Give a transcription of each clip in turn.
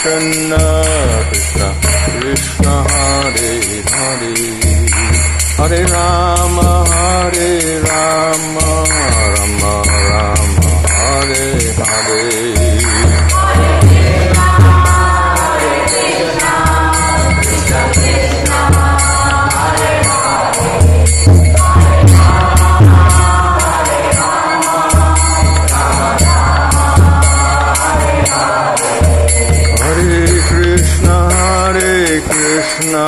Krishna Krishna Krishna Hare Hare Hare Rama Rama Rama Hare Hare Krishna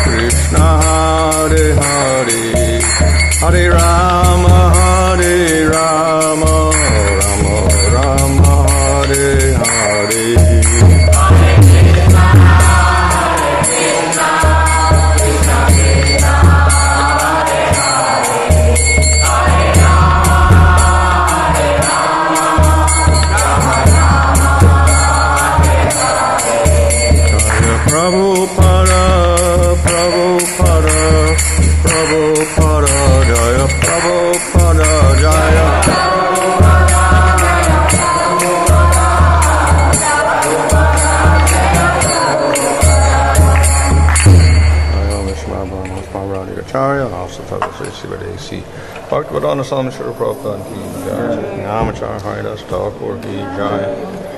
Krishna Hare Hare Hare Rama Rama Rama Hare Hare Prabhupada Jaya Prabhupada Jaya Acharya, also Thakur Sivadesi, Bhaktivedanta Swami Srila Prabhupada ki Jai, Namacharya Haridas Thakur ki Jai,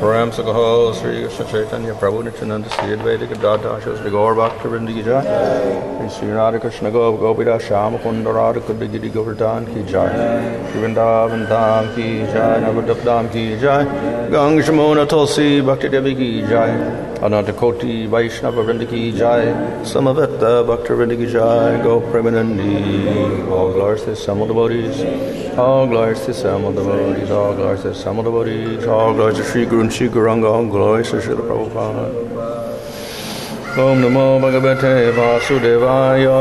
Ram Sakaho, Sri Krishna Chaitanya, Prabhu Nityananda, Sri Advaita Gadadha, Shri Gaur Bhaktivinoda ki Jai, Sri Radha Krishna Gopida Shama Kunda Radha Kudigiri Govardhan ki Jai, Sri Vrindavan Dham ki Jai, Navadip Dham ki Jai, Ganga Shamona Tulsi Bhakti Devi ki Jai, Ananta Koti Vaishnava Vrinda ki Jai, Samaveta Bhakti Vrinda ki Jai, Go Premanandi, all glories to some devotees, all glories to some devotees, all glories to some devotees, all glories to Sri Guru and Sri Guranga, all glories to Srila Prabhupada. Om Namo Bhagavate Vasudevaya.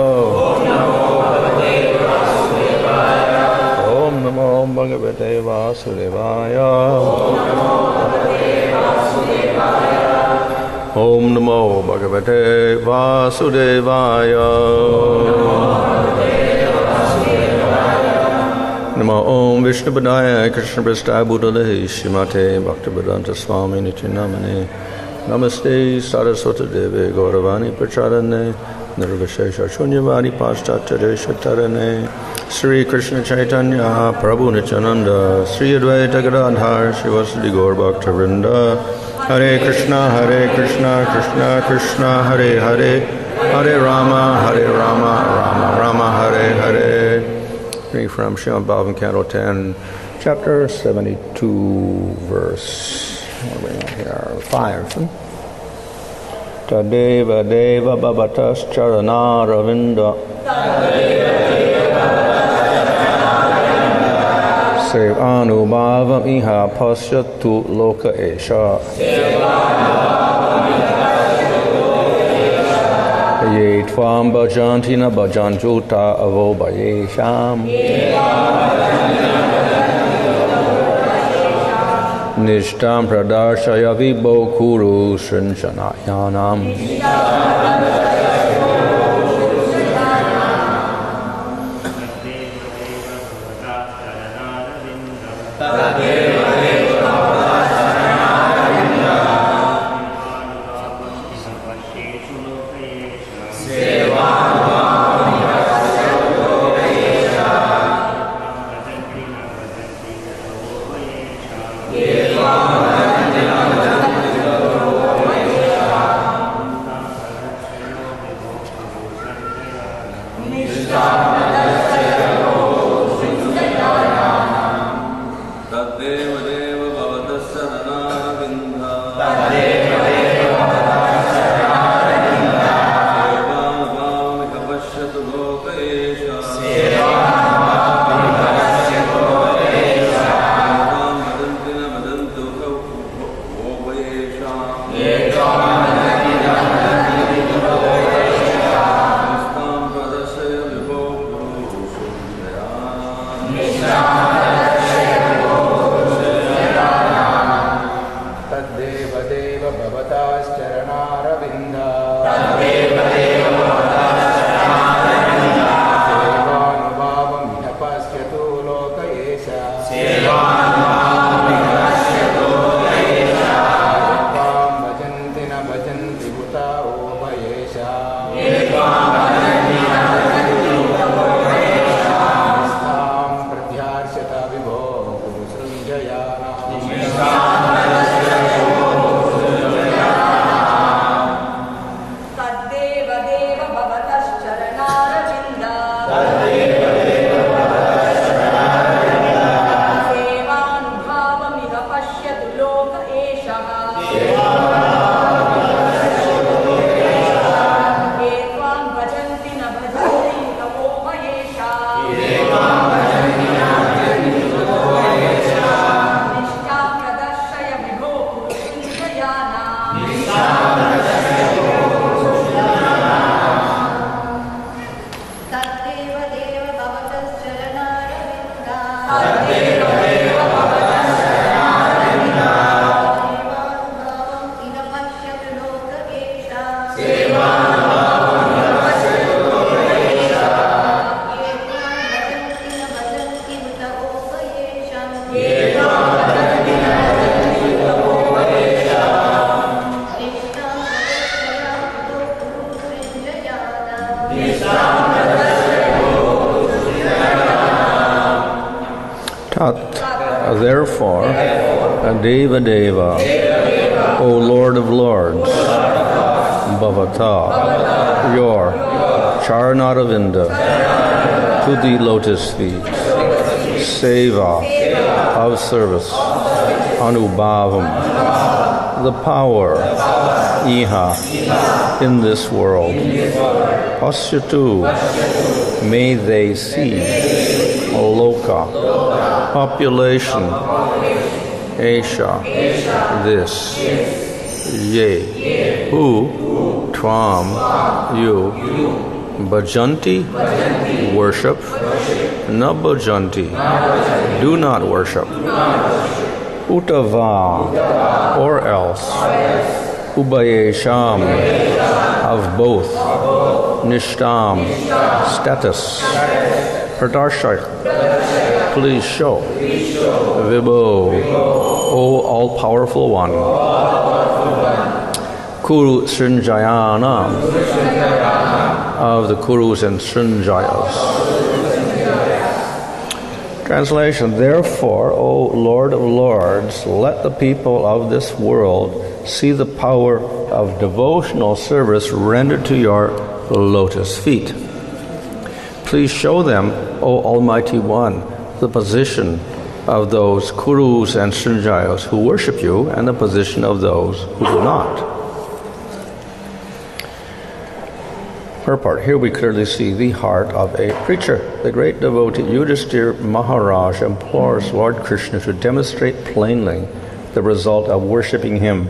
Om Namo Bhagavate Vasudevaya. Om Namo Bhagavate Vasudevaya. Namo Om Vishnu Padaya Krishna Prasthaya Bhutale Shrimate Bhaktivedanta Swami Nityanamane Namaste Saraswati Deve Gauravani Pracharane Nirvishesha Shunyavadi Paschatya Shatarane Sri Krishna Chaitanya Prabhu Nityananda Sri Advaita Gadadhar Shivasadi Gaur Bhaktivinoda Hare Krishna Krishna Krishna Hare Hare Hare Rama Rama Rama Hare Hare. Reading from Srimad Bhagavatam, Canto 10, Chapter 72, verse, what are we on here? 5. Tadeva Deva Bhavatas Charana Ravinda Sevanubhavam Iha Pasyatu Loka Esha Ye Tvam Bhajanti Na Bhajanjuta Avo Bhayesham Nishtam Pradarshaya Vibho Kuru Srinchanayanam. Tat, therefore, Deva Deva, O Lord of Lords, Bhavata, your Charanaravinda, to the lotus feet, Seva, of service, Anubhavam, the power, Iha, in this world, Pasyatu, may they see, Loka, population, Esha, this, Ye, who, Tvam, you, Bhajanti, worship, Na bhajanti, do not worship, Utava, or else, Ubayesham, of both, Nishtam, status, Pradarshak, please show, Vibho, O all-powerful one, Kuru Srinjayana, of the Kurus and Srinjayas. Translation, therefore, O Lord of Lords, let the people of this world see the power of devotional service rendered to your lotus feet. Please show them, O Almighty One, the position of those Kurus and Srinjayas who worship you and the position of those who do not. Purport. Here we clearly see the heart of a preacher. The great devotee Yudhishthira Maharaj implores Lord Krishna to demonstrate plainly the result of worshipping him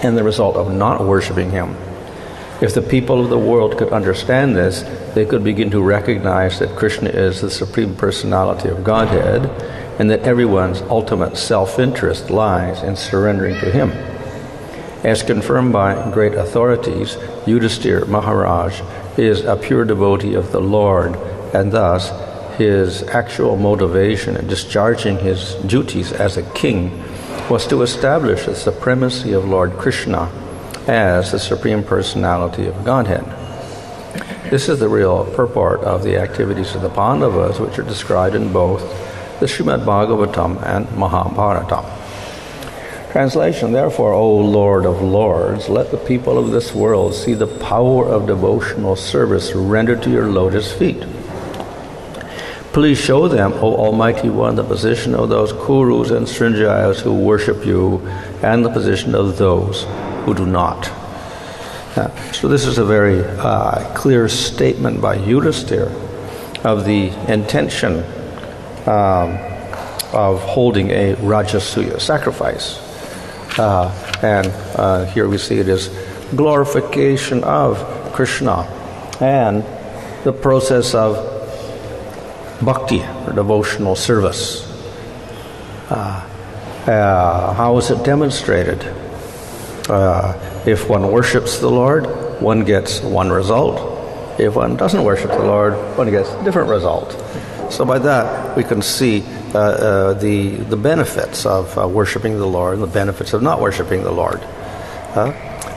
and the result of not worshipping him. If the people of the world could understand this, they could begin to recognize that Krishna is the Supreme Personality of Godhead and that everyone's ultimate self-interest lies in surrendering to him. As confirmed by great authorities, Yudhishthira Maharaj is a pure devotee of the Lord, and thus his actual motivation in discharging his duties as a king was to establish the supremacy of Lord Krishna as the Supreme Personality of Godhead. This is the real purport of the activities of the Pandavas, which are described in both the Srimad Bhagavatam and Mahabharata. Translation, therefore, O Lord of Lords, let the people of this world see the power of devotional service rendered to your lotus feet. Please show them, O Almighty One, the position of those Kurus and Srinjayas who worship you and the position of those who do not. So this is a very clear statement by Yudhishthira of the intention of holding a Rajasuya sacrifice. And here we see it as glorification of Krishna and the process of bhakti, or devotional service. How is it demonstrated? If one worships the Lord, one gets one result. If one doesn't worship the Lord, one gets a different result. So by that, we can see the benefits of worshiping the Lord and the benefits of not worshiping the Lord.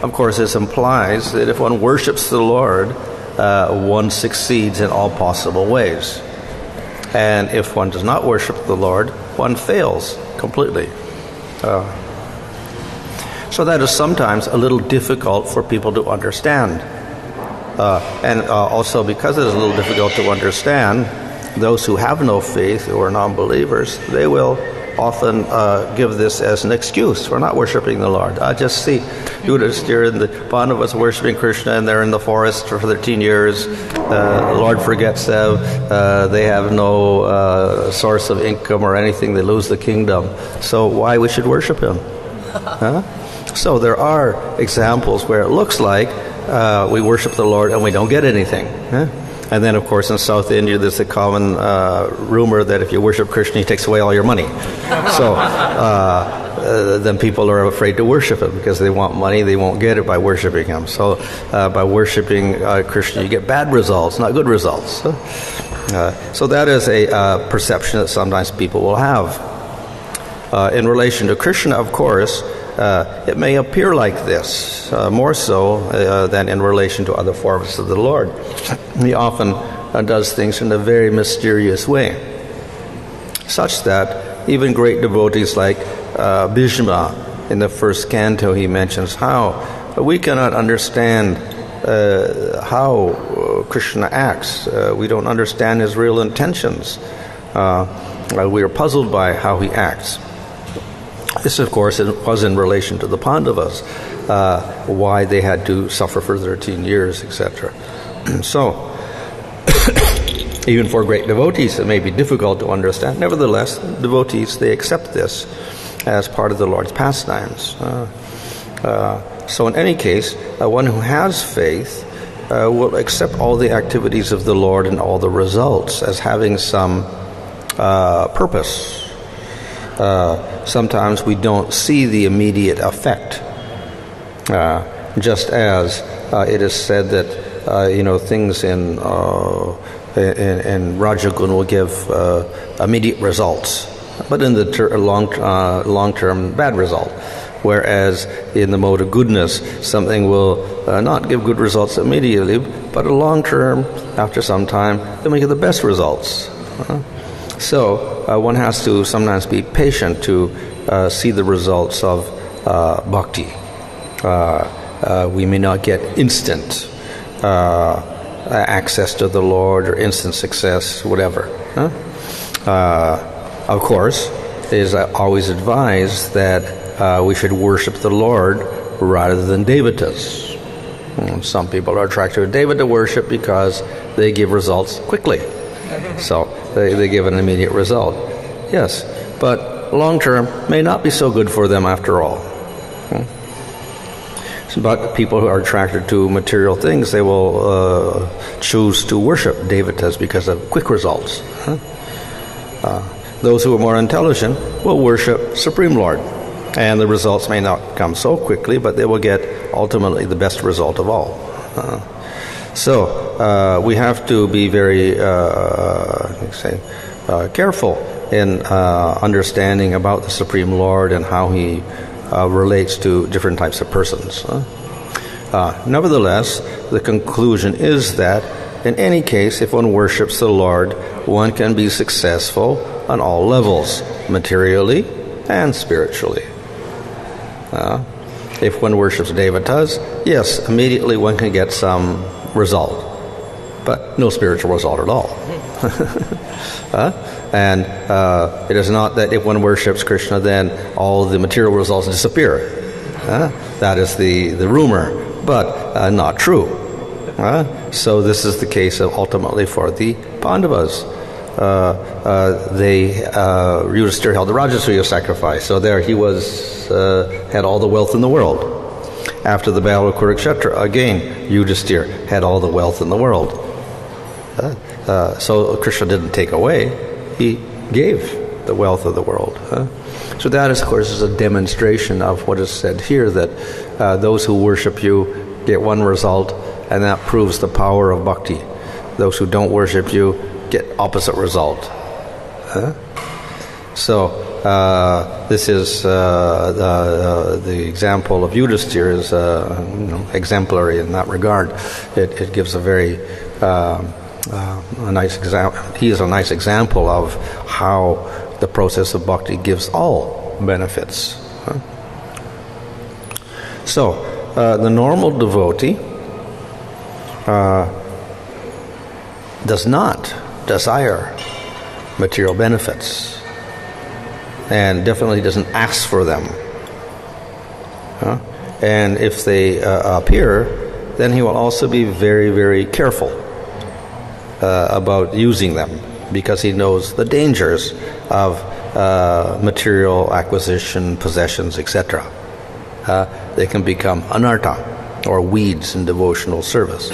Of course, this implies that if one worships the Lord, one succeeds in all possible ways. And if one does not worship the Lord, one fails completely. So that is sometimes a little difficult for people to understand. And also because it is a little difficult to understand, those who have no faith, who are non-believers, they will often give this as an excuse for not worshiping the Lord. I just see Yudhishthira and the Pandavas worshiping Krishna, and they're in the forest for 13 years. The Lord forgets them. They have no source of income or anything. They lose the kingdom. So why we should worship him? So there are examples where it looks like we worship the Lord and we don't get anything. And then, of course, in South India, there's a common rumor that if you worship Krishna, he takes away all your money. So then people are afraid to worship him because they want money. They won't get it by worshiping him. So by worshiping Krishna, you get bad results, not good results. So that is a perception that sometimes people will have. In relation to Krishna, of course, it may appear like this, more so than in relation to other forms of the Lord. He often does things in a very mysterious way. such that even great devotees like Bhishma, in the first canto, he mentions how we cannot understand how Krishna acts. We don't understand his real intentions. We are puzzled by how he acts. This, of course, was in relation to the Pandavas, why they had to suffer for 13 years, etc. So, even for great devotees, it may be difficult to understand. Nevertheless, devotees, they accept this as part of the Lord's pastimes. So in any case, one who has faith will accept all the activities of the Lord and all the results as having some purpose. Sometimes we don't see the immediate effect. Just as it is said that things in Rajagun will give immediate results, but in the long-term bad result. Whereas in the mode of goodness, something will not give good results immediately, but a long term, after some time, they may give the best results. So one has to sometimes be patient to see the results of bhakti. We may not get instant access to the Lord or instant success, whatever. Of course, it is always advised that we should worship the Lord rather than devotees. Some people are attracted to devota worship because they give results quickly. So they give an immediate result. Yes, but long term may not be so good for them after all. But people who are attracted to material things, they will choose to worship devotas because of quick results. Those who are more intelligent will worship Supreme Lord. And the results may not come so quickly, but they will get ultimately the best result of all. So we have to be very careful in understanding about the Supreme Lord and how he relates to different types of persons. Nevertheless, the conclusion is that in any case, if one worships the Lord, one can be successful on all levels, materially and spiritually. If one worships devatas, yes, immediately one can get some result, but no spiritual result at all. And it is not that if one worships Krishna, then all the material results disappear. That is the rumor, but not true. So this is the case of ultimately for the Pandavas. Yudhisthira held the Rajasuya sacrifice, so there he had all the wealth in the world. After the battle of Kurukshetra, again, Yudhisthira had all the wealth in the world. So Krishna didn't take away, he gave the wealth of the world. So that, of course, is a demonstration of what is said here, that those who worship you get one result, and that proves the power of bhakti. Those who don't worship you get opposite result. So this is the example of Yudhisthira is exemplary in that regard. It gives a very a nice example. He is a nice example of how the process of bhakti gives all benefits. So the normal devotee does not desire material benefits, and definitely doesn't ask for them. And if they appear, then he will also be very, very careful about using them, because he knows the dangers of material acquisition, possessions, etc. They can become anartha, or weeds in devotional service.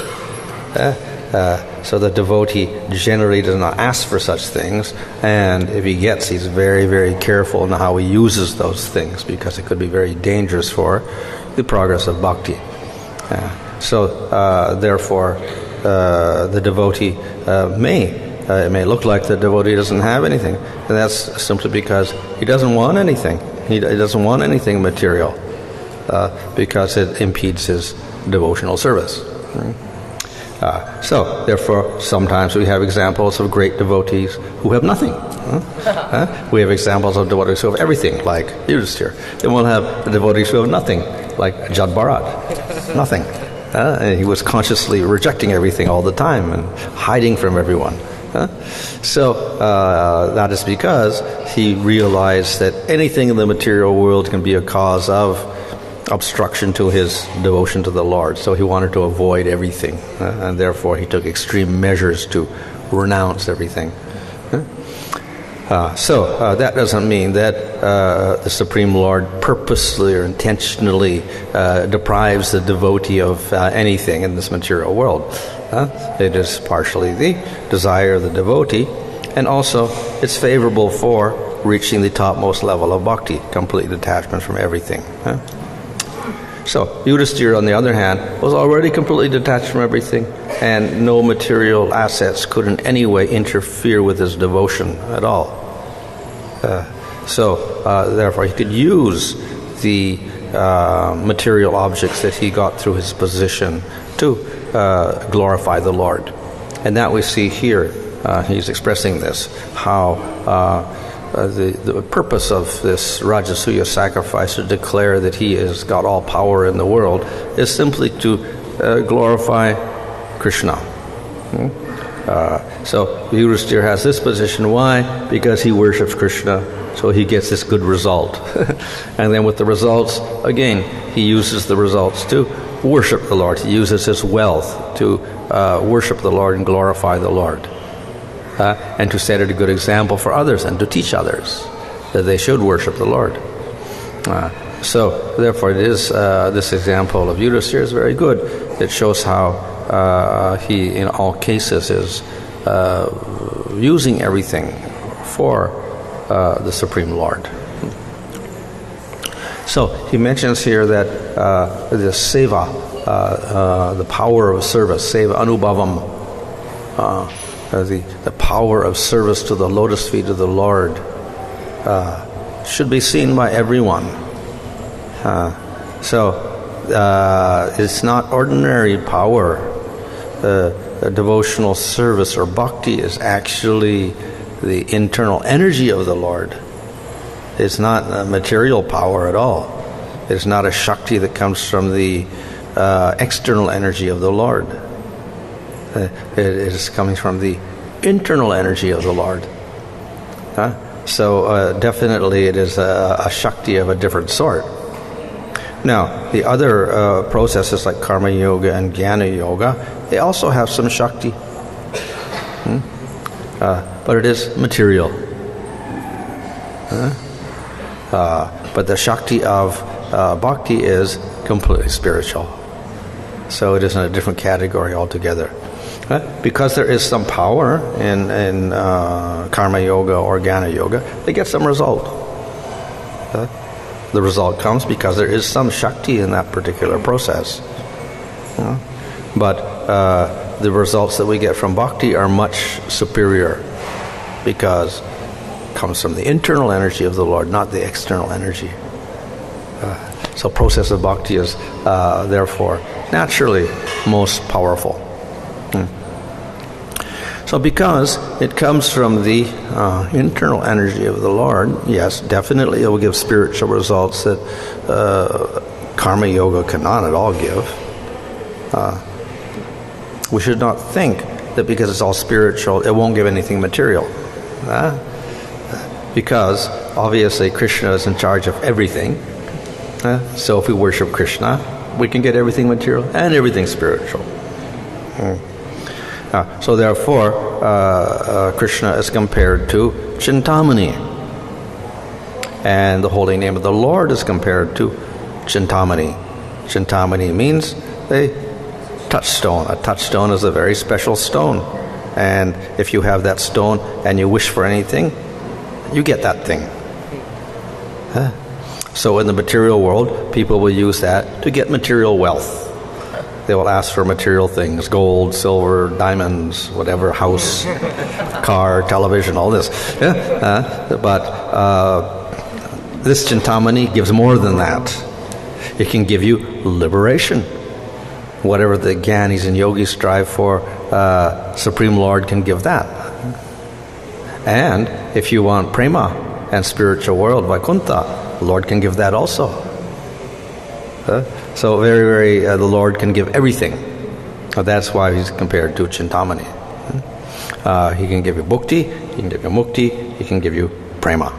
So the devotee generally does not ask for such things, and if he gets, he's very, very careful in how he uses those things, because it could be very dangerous for the progress of bhakti. Therefore, the devotee it may look like the devotee doesn't have anything, and that's simply because he doesn't want anything. He doesn't want anything material, because it impedes his devotional service. So, therefore, sometimes we have examples of great devotees who have nothing. We have examples of devotees who have everything, like Yudhisthira. Then we'll have devotees who have nothing, like Jad Bharat. Nothing. And he was consciously rejecting everything all the time and hiding from everyone. So that is because he realized that anything in the material world can be a cause of obstruction to his devotion to the Lord. So he wanted to avoid everything, and therefore he took extreme measures to renounce everything. So that doesn't mean that the Supreme Lord purposely or intentionally deprives the devotee of anything in this material world. It is partially the desire of the devotee, and also it's favorable for reaching the topmost level of bhakti, complete detachment from everything. So Yudhisthira, on the other hand, was already completely detached from everything, and no material assets could in any way interfere with his devotion at all. Therefore, he could use the material objects that he got through his position to glorify the Lord. And that we see here. He's expressing this, how the purpose of this Rajasuya sacrifice to declare that he has got all power in the world is simply to glorify Krishna. So Yudhisthira has this position. Why? Because he worships Krishna, so he gets this good result. And then with the results, again, he uses the results to worship the Lord. He uses his wealth to worship the Lord and glorify the Lord. And to set a good example for others and to teach others that they should worship the Lord. So therefore it is this example of Yudhisthira is very good. It shows how he in all cases is using everything for the Supreme Lord. So he mentions here that the seva, the power of service, seva anubhavam, the power of service to the lotus feet of the Lord should be seen by everyone. It's not ordinary power. The devotional service or bhakti is actually the internal energy of the Lord. It's not a material power at all. It's not a shakti that comes from the external energy of the Lord. It is coming from the internal energy of the Lord. So definitely it is a shakti of a different sort. Now, the other processes like karma yoga and jnana yoga, they also have some shakti. But it is material. But the shakti of bhakti is completely spiritual. So it is in a different category altogether. Because there is some power in karma yoga or jnana yoga, they get some result. The result comes because there is some shakti in that particular process. But the results that we get from bhakti are much superior because it comes from the internal energy of the Lord, not the external energy. So process of bhakti is therefore naturally most powerful. So because it comes from the internal energy of the Lord, yes, definitely it will give spiritual results that karma yoga cannot at all give. We should not think that because it's all spiritual, it won't give anything material. Because obviously Krishna is in charge of everything. So if we worship Krishna, we can get everything material and everything spiritual. So therefore, Krishna is compared to cintamani. And the holy name of the Lord is compared to cintamani. Cintamani means a touchstone. A touchstone is a very special stone. And if you have that stone and you wish for anything, you get that thing. So in the material world, people will use that to get material wealth. They will ask for material things, gold, silver, diamonds, whatever, house, car, television, all this. But this cintamani gives more than that. It can give you liberation. Whatever the Gyanis and Yogis strive for, Supreme Lord can give that. And if you want prema and spiritual world, Vaikuntha, the Lord can give that also. So very, very, the Lord can give everything. That's why he's compared to cintamani. He can give you bhakti, he can give you mukti, he can give you prema.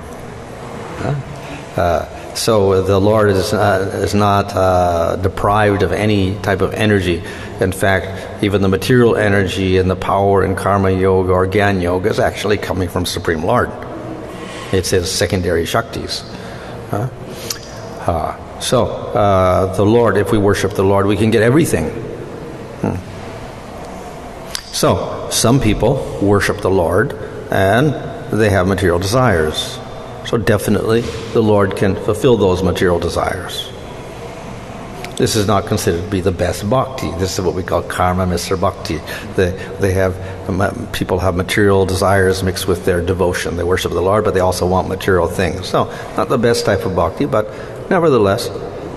So the Lord is not deprived of any type of energy. In fact, even the material energy and the power in karma yoga or gyan yoga is actually coming from Supreme Lord. It's his secondary shaktis. So the Lord, if we worship the Lord, we can get everything. So some people worship the Lord and they have material desires. So definitely the Lord can fulfill those material desires. This is not considered to be the best bhakti. This is what we call karma Mr. Bhakti. People have material desires mixed with their devotion. They worship the Lord, but they also want material things. So not the best type of bhakti, but nevertheless,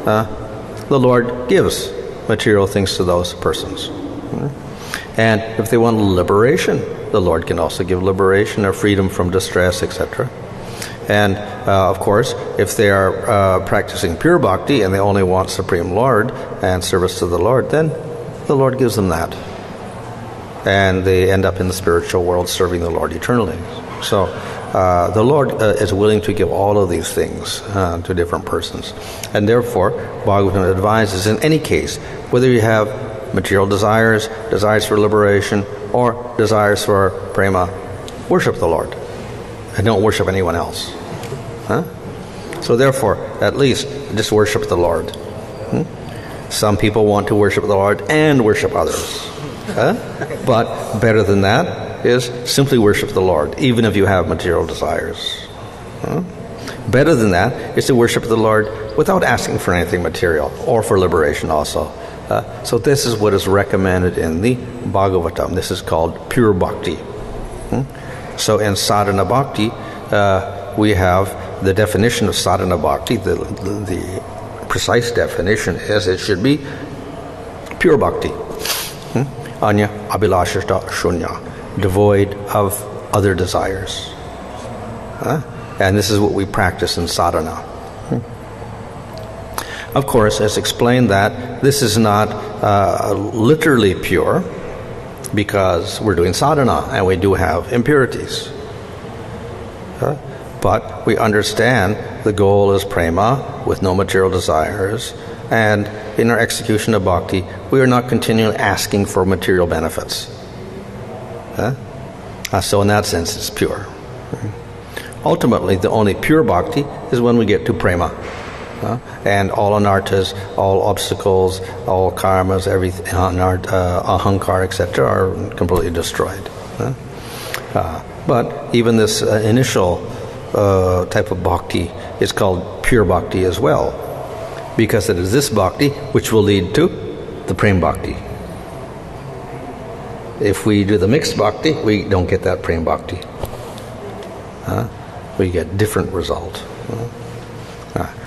the Lord gives material things to those persons. And if they want liberation, the Lord can also give liberation or freedom from distress, etc. And of course, if they are practicing pure bhakti and they only want Supreme Lord and service to the Lord, then the Lord gives them that. And they end up in the spiritual world serving the Lord eternally. So the Lord is willing to give all of these things to different persons. And therefore, Bhagavatam advises in any case, whether you have material desires, desires for liberation, or desires for prema, worship the Lord. And don't worship anyone else. So therefore, at least just worship the Lord. Some people want to worship the Lord and worship others. But better than that is simply worship the Lord, even if you have material desires. Better than that is to worship the Lord without asking for anything material, or for liberation also. So this is what is recommended in the Bhagavatam. This is called pure bhakti. So in sadhana bhakti, we have the definition of sadhana bhakti. The precise definition is it should be pure bhakti. Anya abhilashita shunya, devoid of other desires. And this is what we practice in sadhana. Of course, it's explained that this is not literally pure, because we're doing sadhana and we do have impurities. But we understand the goal is prema with no material desires, and in our execution of bhakti, we are not continually asking for material benefits. So in that sense, it's pure. Ultimately, the only pure bhakti is when we get to prema. And all anartas, all obstacles, all karmas, everything, ahankar, etc., are completely destroyed. But even this initial type of bhakti is called pure bhakti as well, because it is this bhakti which will lead to the prem bhakti. If we do the mixed bhakti, we don't get that prem bhakti. We get different result.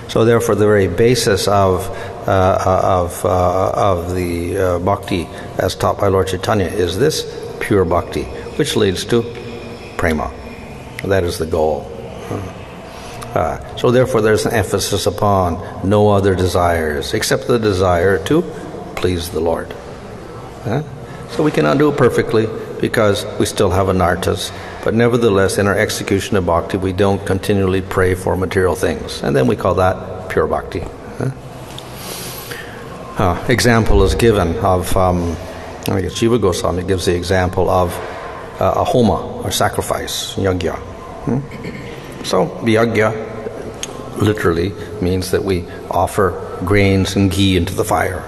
So therefore, the very basis of the bhakti as taught by Lord Chaitanya is this pure bhakti, which leads to prema. That is the goal. So therefore, there's an emphasis upon no other desires except the desire to please the Lord. So we cannot do it perfectly because we still have anartas, but nevertheless, in our execution of bhakti, we don't continually pray for material things, and then we call that pure bhakti. Example is given of, I guess Jiva Goswami gives the example of a homa or sacrifice, yajna. So yajna literally means that we offer grains and ghee into the fire.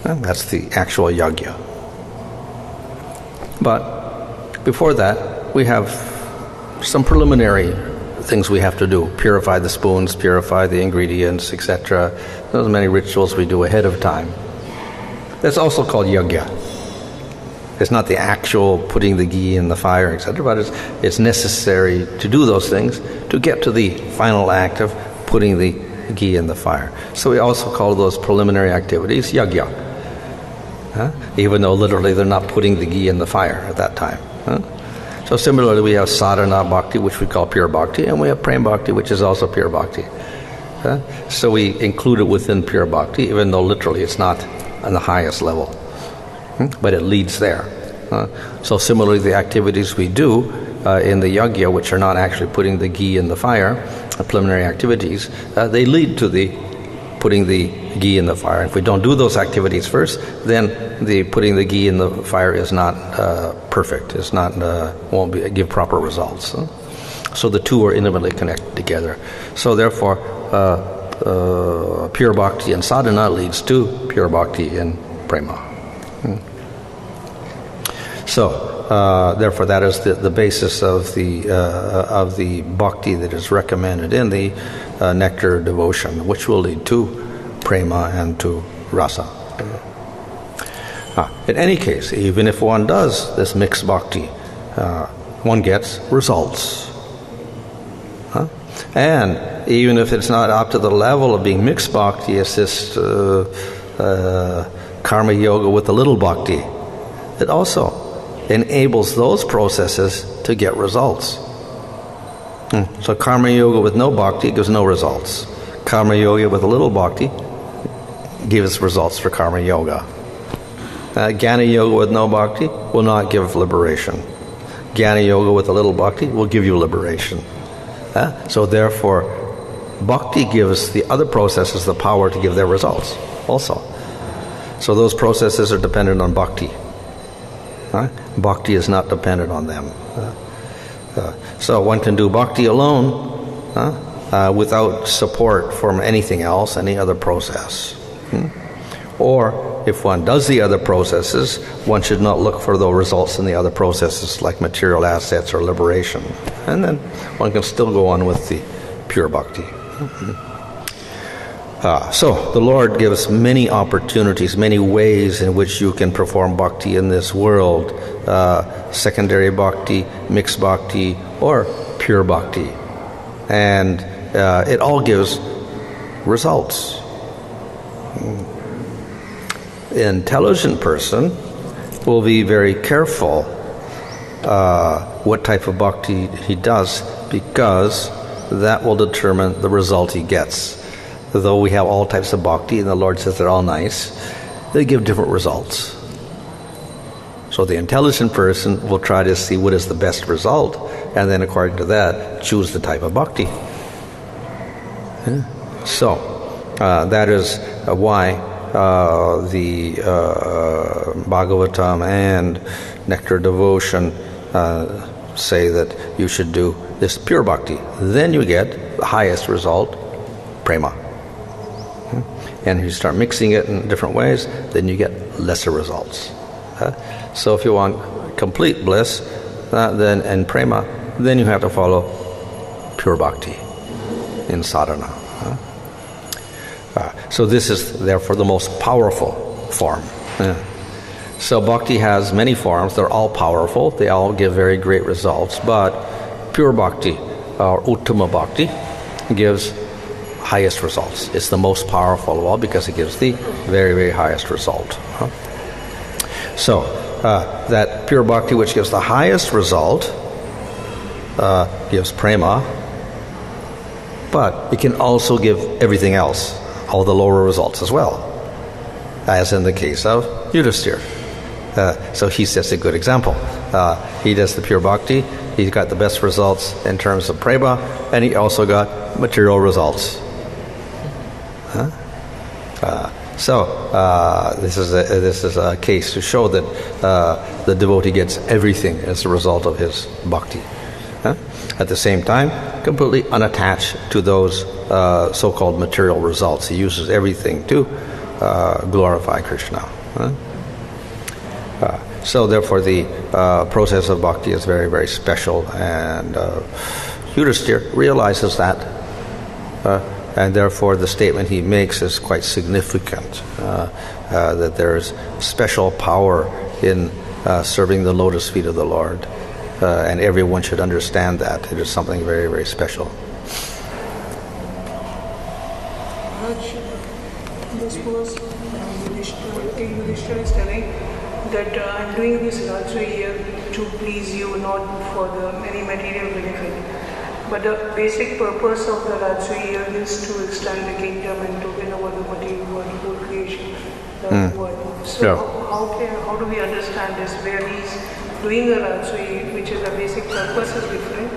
That's the actual yajna. But before that, we have some preliminary things we have to do. Purify the spoons, purify the ingredients, etc. Those many rituals we do ahead of time. That's also called yajna. It's not the actual putting the ghee in the fire, etc., but it's necessary to do those things to get to the final act of putting the ghee in the fire. So we also call those preliminary activities yajna. even though literally they're not putting the ghee in the fire at that time. So similarly, we have sadhana bhakti, which we call pure bhakti, and we have prema bhakti, which is also pure bhakti. So we include it within pure bhakti, even though literally it's not on the highest level, but it leads there. So similarly, the activities we do in the yajna, which are not actually putting the ghee in the fire, preliminary activities, they lead to the putting the ghee in the fire. If we don't do those activities first, then the putting the ghee in the fire is not perfect. It's not won't give proper results. So the two are intimately connected together. So therefore, pure bhakti and sadhana leads to pure bhakti in prema. So therefore, that is the basis of the bhakti that is recommended in the nectar devotion, which will lead to prema and to rasa. In any case, even if one does this mixed bhakti, one gets results. And even if it's not up to the level of being mixed bhakti, it's just karma yoga with a little bhakti. It also enables those processes to get results. So karma yoga with no bhakti gives no results. Karma yoga with a little bhakti gives results for karma yoga. Jnana yoga with no bhakti will not give liberation. Jnana yoga with a little bhakti will give you liberation. So therefore, bhakti gives the other processes the power to give their results also. So those processes are dependent on bhakti. Bhakti is not dependent on them. So one can do bhakti alone without support from anything else, any other process. Or if one does the other processes, one should not look for the results in the other processes like material assets or liberation. And then one can still go on with the pure bhakti. So the Lord gives many opportunities, many ways in which you can perform bhakti in this world. Secondary bhakti, mixed bhakti, or pure bhakti. And it all gives results. An intelligent person will be very careful what type of bhakti he does, because that will determine the result he gets. Though we have all types of bhakti, and the Lord says they're all nice, they give different results. So the intelligent person will try to see what is the best result, and then according to that, choose the type of bhakti. So that is why the Bhagavatam and Nectar Devotion say that you should do this pure bhakti. Then you get the highest result, prema. And if you start mixing it in different ways, then you get lesser results. So if you want complete bliss, then and prema, then you have to follow pure bhakti in sadhana. So this is therefore the most powerful form. So bhakti has many forms. They're all powerful. They all give very great results. But pure bhakti, or uttama bhakti, gives highest results. It's the most powerful of all because it gives the very, very highest result. So that pure bhakti which gives the highest result gives prema, but it can also give everything else, all the lower results as well, as in the case of Yudhisthira. So he sets a good example. He does the pure bhakti, he's got the best results in terms of prema, and he also got material results. This is a case to show that the devotee gets everything as a result of his bhakti. At the same time, completely unattached to those so-called material results. He uses everything to glorify Krishna. So therefore the process of bhakti is very, very special, and Yudhisthira realizes that, and therefore the statement he makes is quite significant, that there's special power in serving the lotus feet of the Lord, and everyone should understand that. It is something very, very special. This was Yudhishthira teacher is telling that I'm doing this Rajya here to please you, not for any material benefit. But the basic purpose of the Rajya here is to extend the kingdom and to win over the material world, whole creation, the world. So how do we understand this? Where he's doing the Rajya, which is the basic purpose is different,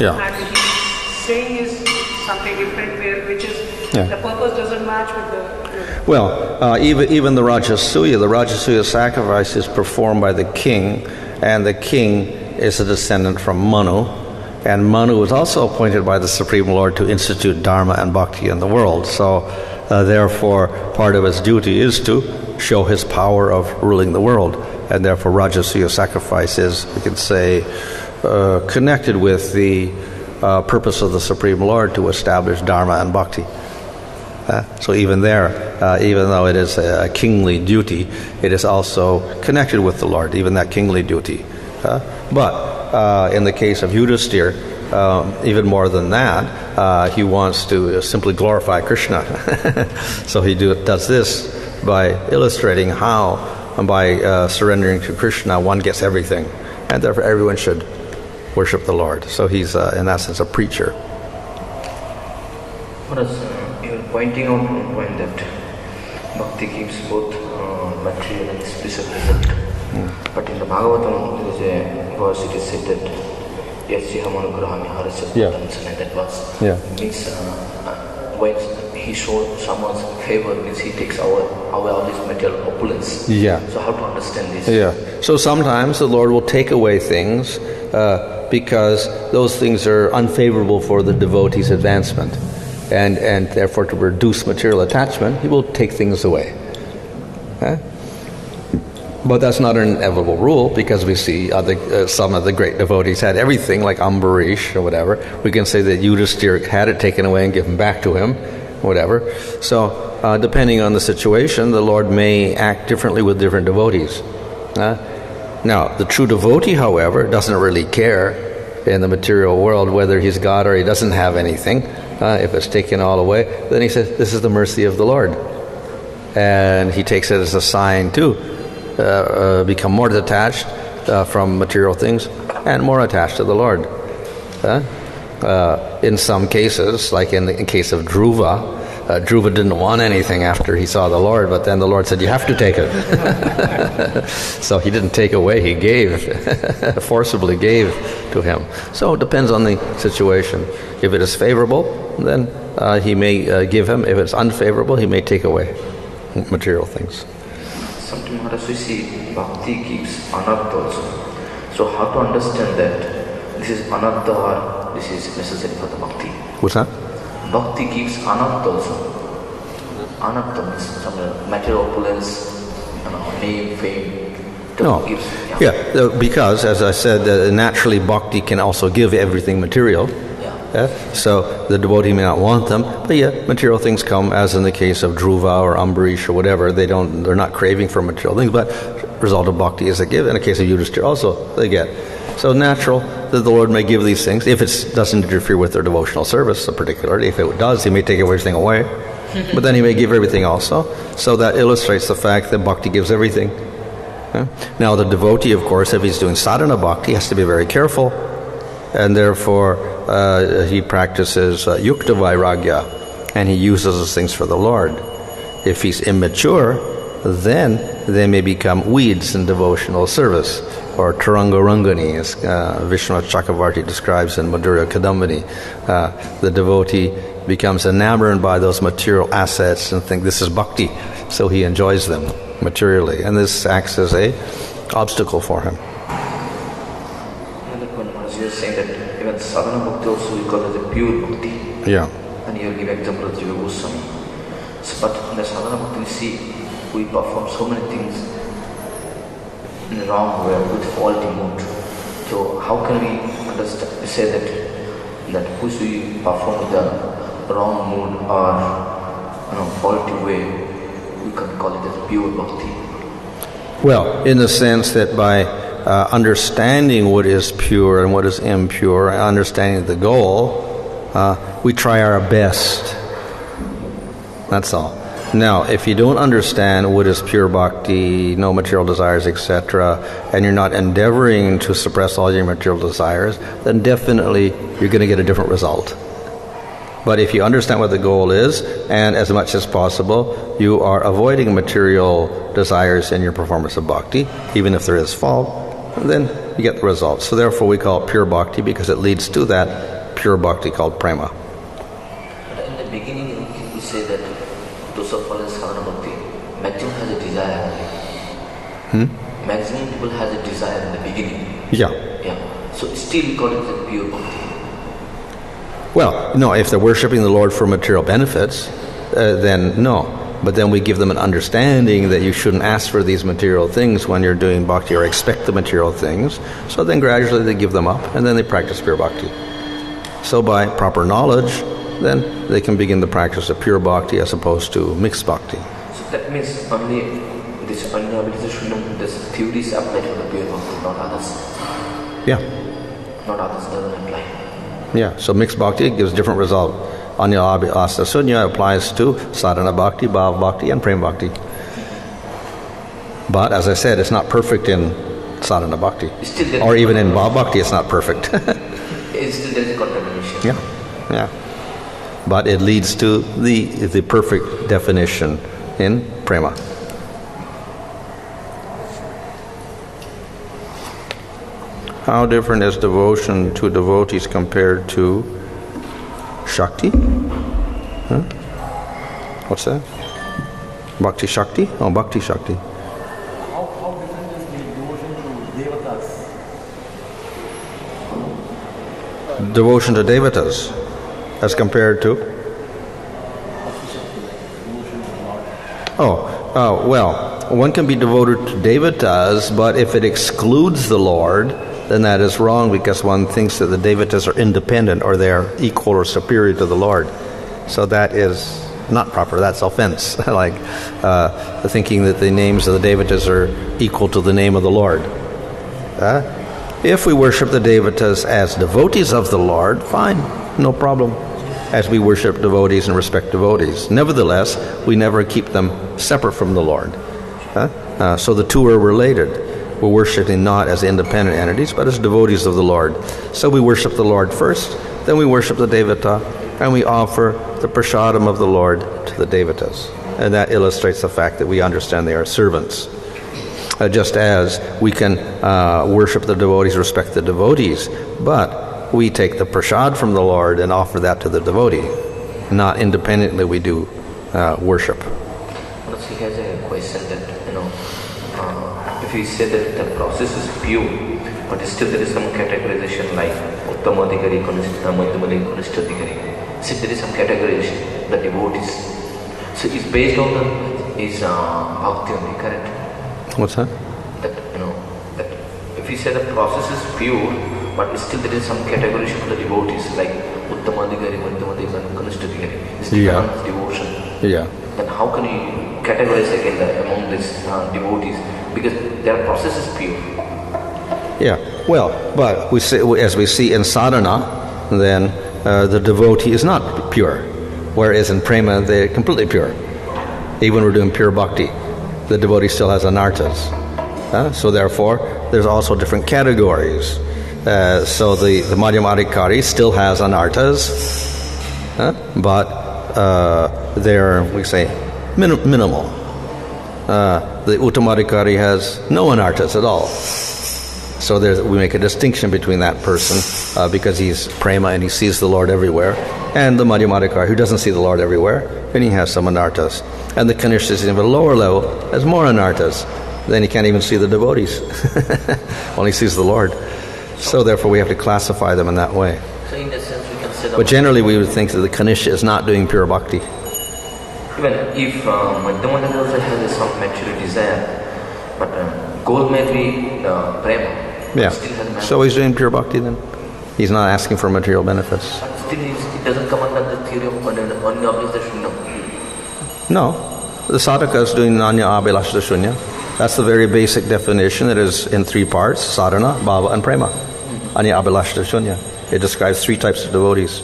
and he's saying is something different, which is the purpose doesn't match with the. Well, even the Rajasuya sacrifice is performed by the king, and the king is a descendant from Manu. And Manu was also appointed by the Supreme Lord to institute Dharma and Bhakti in the world. So, therefore, part of his duty is to show his power of ruling the world. And therefore, Rajasuya sacrifice is, we can say, connected with the purpose of the Supreme Lord to establish Dharma and Bhakti. So even there, even though it is a kingly duty, it is also connected with the Lord, even that kingly duty. But in the case of Yudhisthira, even more than that, he wants to simply glorify Krishna. So he does this by illustrating how, by surrendering to Krishna, one gets everything. And therefore everyone should worship the Lord. So he's, in that sense, a preacher. You're pointing out one point that bhakti gives both material and spiritual result. But in the Bhagavatam, there is a verse, it is said that Yasyaham anugrahami harasya and that verse means when he shows someone's favor, means he takes away all this material opulence. So how to understand this? So sometimes the Lord will take away things because those things are unfavorable for the devotee's advancement. And therefore to reduce material attachment, he will take things away. But that's not an inevitable rule, because we see some of the great devotees had everything, like Ambarish or whatever. We can say that Yudhisthira had it taken away and given back to him, whatever. So depending on the situation, the Lord may act differently with different devotees. Now, the true devotee, however, doesn't really care in the material world whether he's got or he doesn't have anything. If it's taken all away, then he says, this is the mercy of the Lord. And he takes it as a sign to become more detached from material things and more attached to the Lord. In some cases, like in the case of Dhruva, Dhruva didn't want anything after he saw the Lord, but then the Lord said, you have to take it. So he didn't take away, he gave, forcibly gave to him. So it depends on the situation. If it is favorable, then he may give him. If it's unfavorable, he may take away material things. Sometimes we see bhakti keeps anartha also. So how to understand that this is anartha or this is necessary for the bhakti? What's that? Bhakti keeps anartha also. Anartha means some material opulence, name, fame. No. Because, as I said, naturally bhakti can also give everything material. So the devotee may not want them, but material things come, as in the case of Dhruva or Ambarish or whatever. They're not craving for material things, but result of bhakti is a give. In the case of Yudhisthira also, they get. So natural that the Lord may give these things if it doesn't interfere with their devotional service, particularly. If it does, he may take everything away, but then he may give everything also. So that illustrates the fact that bhakti gives everything. Now the devotee, of course, if he's doing sadhana bhakti, has to be very careful, and therefore he practices yukta vairagya, and he uses those things for the Lord. If he's immature, then they may become weeds in devotional service, or tarangarangani, as Vishwanath Chakravarti describes in Madhurya Kadambini. The devotee becomes enamored by those material assets and think this is bhakti, so he enjoys them materially, and this acts as a obstacle for him. Another point was you saying that even sadhana bhakti also we call it a pure bhakti. And you give example of Jiva Goswami. But in the sadhana bhakti we see we perform so many things in the wrong way, with faulty mood. So how can we understand, say that which we perform with the wrong mood or faulty way, we can call it as pure bhakti? Well, in the sense that by understanding what is pure and what is impure, understanding the goal, we try our best. That's all. Now, if you don't understand what is pure bhakti, no material desires, etc., and you're not endeavoring to suppress all your material desires, then definitely you're going to get a different result. But if you understand what the goal is, and as much as possible, you are avoiding material desires in your performance of bhakti, even if there is fault, then you get the results. So therefore we call it pure bhakti, because it leads to that pure bhakti called prema. In the beginning, we say that those of us sadhana bhakti, maximum has a desire. Maximum people has a desire in the beginning. Yeah. So still we call it the pure bhakti. Well, no, if they're worshipping the Lord for material benefits, then no. But then we give them an understanding that you shouldn't ask for these material things when you're doing bhakti, or expect the material things. So then gradually they give them up, and then they practice pure bhakti. So by proper knowledge, then they can begin the practice of pure bhakti as opposed to mixed bhakti. So that means only this this theories apply to the pure bhakti, not others. Yeah. Not others doesn't apply. Yeah, so mixed bhakti gives different result. Anya Abhilasa Sunya applies to sadhana bhakti, bhava bhakti, and prema bhakti. But as I said, it's not perfect in sadhana bhakti. Or even in bhava bhakti, it's not perfect. Still there is a contamination. Yeah. But it leads to the perfect definition in prema. How different is devotion to devotees compared to Shakti? What's that? Bhakti Shakti? Oh, Bhakti Shakti. How different is the devotion to devatas? Devotion to devatas as compared to? Well, one can be devoted to devatas, but if it excludes the Lord, then that is wrong, because one thinks that the devatas are independent, or they are equal or superior to the Lord. So that is not proper. That's offense. Like thinking that the names of the devatas are equal to the name of the Lord. If we worship the devatas as devotees of the Lord, fine, no problem. As we worship devotees and respect devotees. Nevertheless, we never keep them separate from the Lord. So the two are related. We're worshiping not as independent entities, but as devotees of the Lord. So we worship the Lord first, then we worship the devata, and we offer the prasadam of the Lord to the devatas. And that illustrates the fact that we understand they are servants. Just as we can worship the devotees, respect the devotees, but we take the prasad from the Lord and offer that to the devotee. Not independently we do worship. He has a question that, if we say that the process is pure, but still there is some categorization like Uttamadhikari, Madhyamadhikari, Kanishthadhikari. See, there is some categorization, the devotees. So it's based on bhakti only, correct? What's that? That if we say the process is pure, but still there is some categorization of the devotees like Uttamadhikari, Madhyamadhikari, Kanishthadhikari. It's different devotion. Yeah. Then how can you categorize again among these devotees? Because their process is pure. Yeah, well, but as we see in sadhana, then the devotee is not pure, whereas in prema they're completely pure. Even when we're doing pure bhakti, the devotee still has anarthas. So therefore, there's also different categories. So the madhyamadhikari still has anarthas, but they're, we say, minimal. The uttamadhikari has no anarthas at all. So we make a distinction between that person because he's prema and he sees the Lord everywhere, and the madhyamadhikari who doesn't see the Lord everywhere, and he has some anarthas. And the kanishta is even a lower level, has more anarthas. Then he can't even see the devotees. Only sees the Lord. So therefore we have to classify them in that way. So in that sense we can say that. But generally we would think that the kanishta is not doing pure bhakti. Even if Madhyamadhikari also has some material desire, but goal may be prema. Yeah. So he's doing pure bhakti then? He's not asking for material benefits. But still it doesn't come under the theory of Anya Abhilasa Shunya. No. The sadhaka is doing Anya Abhilasa Shunya. That's the very basic definition. It is in three parts: sadhana, bhava, and prema. Anya Abhilasa Shunya. It describes three types of devotees.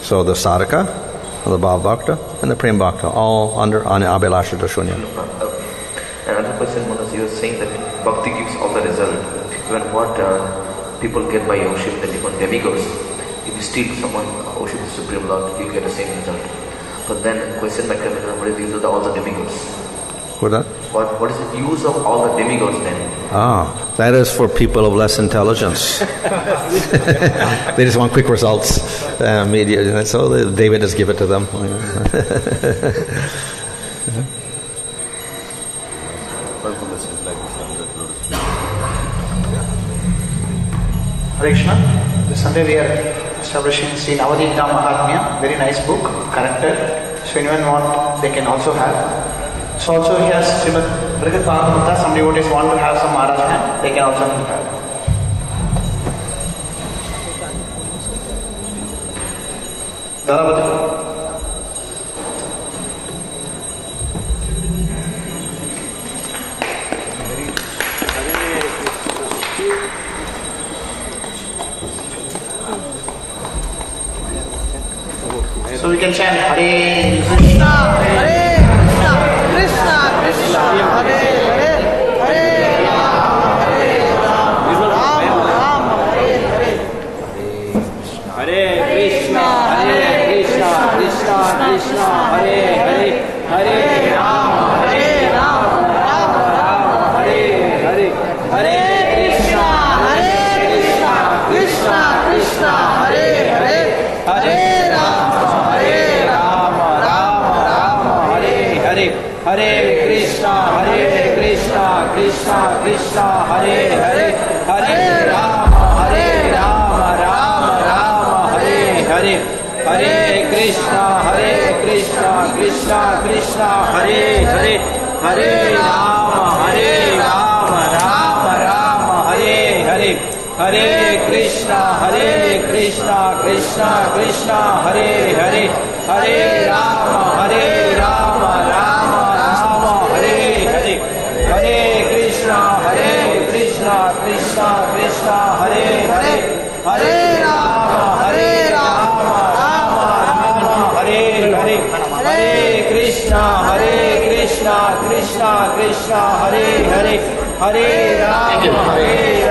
So the sadhaka the Bhava Bhakta and the Prema Bhakta, all under Abhilasha Dashunya. Another question was, you were saying that bhakti gives all the result. Even what people get by worship the different demigods, if still someone worship the Supreme Lord, you get the same result. But then question might come in, what is the use of all the demigods? What that? What is the use of all the demigods then? That is for people of less intelligence. They just want quick results. So David just give it to them. Krsna, this Sunday we are establishing Sri Navadita Mahatmya, very nice book, corrected. So anyone want, they can also have. So also he has Srimad Brigat Bhagavata, some devotees want to have some Maharajna, they can also have. So we can chant Hare Krishna, Hare Krishna, Krishna Krishna, Hare Hare, Hare Rama, Hare Rama, Rama Rama, Hare Hare. Hare Krishna, Krishna Krishna, Hare Hare, Hare Rama, Rama Rama, Hare Hare. Hare Krishna, Krishna Krishna, Hare Hare, Hare Hare Krishna, Krishna Krishna, Hare Hare, Hare Rama, Rama Rama, Hare Hare. Hare Krishna, Krishna Krishna, Hare Hare, Hare Rama, Rama Rama, Hare Hare. Hare Krishna, Krishna Krishna, Hare Hare, Hare Rama, Rama Rama, Hare Hare. Hare Krishna, Krishna Krishna, Hare Hare, Hare Rama, Rama Rama, Hare Hare. Hare Krishna, Krishna Krishna, Hare Hare, Hare Rama, Rama.